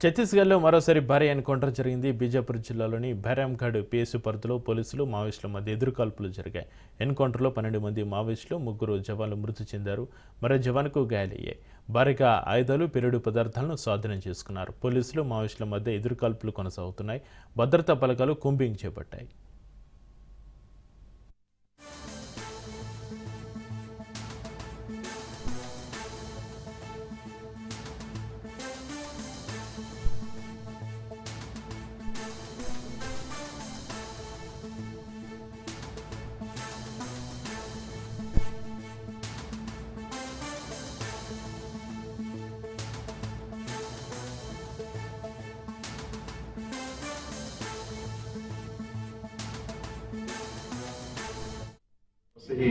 ఛత్తీస్గఢ్లో మరోసారి భారీ ఎన్కౌంటర్ జరిగింది. బీజాపూర్ జిల్లాలోని బైరామ్ఘడ్ పిఎస్సి పరిధిలో పోలీసులు మావోయిస్టుల మధ్య ఎదురుకాల్పులు జరిగాయి. ఎన్కౌంటర్లో 12 మంది మావోయిస్టులు, 3 జవాన్లు మృతి చెందారు. మరో జవాన్కు గాయాలయ్యాయి. భారీగా ఆయుధాలు, పేలుడు పదార్థాలను స్వాధీనం చేసుకున్నారు. పోలీసులు మావోయిస్టుల మధ్య ఎదురుకాల్పులు కొనసాగుతున్నాయి. భద్రతా బలగాలు కూంబింగ్ చేపట్టాయి. ही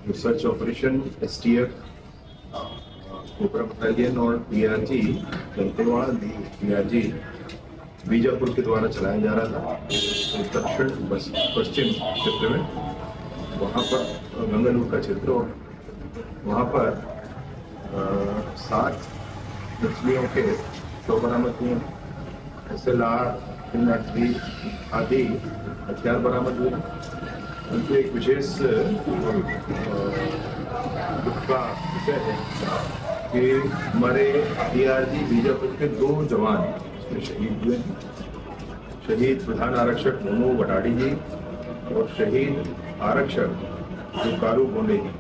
research operation S T F cobra battalion और डीआरजी दंतेवाड़ा डीआरजी बीजापुर के द्वारा चलाया जा रहा था। तो दक्षिण पश्चिम क्षेत्र में वहाँ पर गंगालूर का क्षेत्र और वहाँ पर 7 मछलियों के शव बरामद हुए, SLR आदि हथियार बरामद हुए। उनके एक विशेष दुख का विषय है कि हमारे डीआरजी बीजापुर के 2 जवान इसमें शहीद हुए हैं। शहीद प्रधान आरक्षक मोनू वटाड़ी जी और शहीद आरक्षक दुकारू गोंडे जी।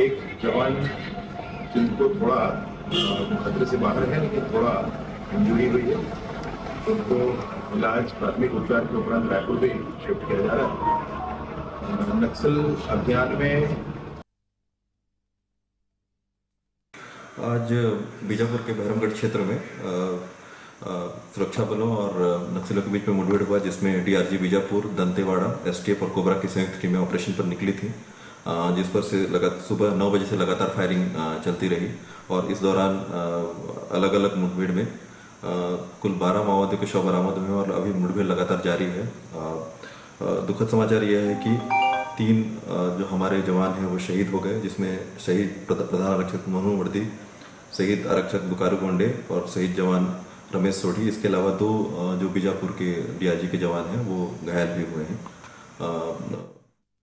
एक जवान जिनको थोड़ा खतरे से बाहर है लेकिन थोड़ा इंजरी हुई है, उनको इलाज प्राथमिक उपचार के उपरांत रायपुर भी शिफ्ट किया जा रहा है। नक्सल अभियान में आज बीजापुर के बहरमगढ़ क्षेत्र में सुरक्षा बलों और नक्सलियों के बीच में मुठभेड़ हुआ, जिसमें डीआरजी बीजापुर, दंतेवाड़ा, एसटीएफ और कोबरा की संयुक्त टीमें ऑपरेशन पर निकली थी, जिस पर से सुबह 9 बजे से लगातार फायरिंग चलती रही। और इस दौरान अलग अलग मुठभेड़ में कुल 12 माओवादियों के शव बरामद हुए और अभी मुठभेड़ लगातार जारी है। दुखद समाचार यह है कि 3 जो हमारे जवान हैं वो शहीद हो गए, जिसमें शहीद प्रधान आरक्षक मोनू वर्दी, शहीद आरक्षक दुकारू गोंडे और शहीद जवान रमेश सोढ़ी। इसके अलावा 2 जो बीजापुर के डीआरजी के जवान हैं वो घायल भी हुए हैं।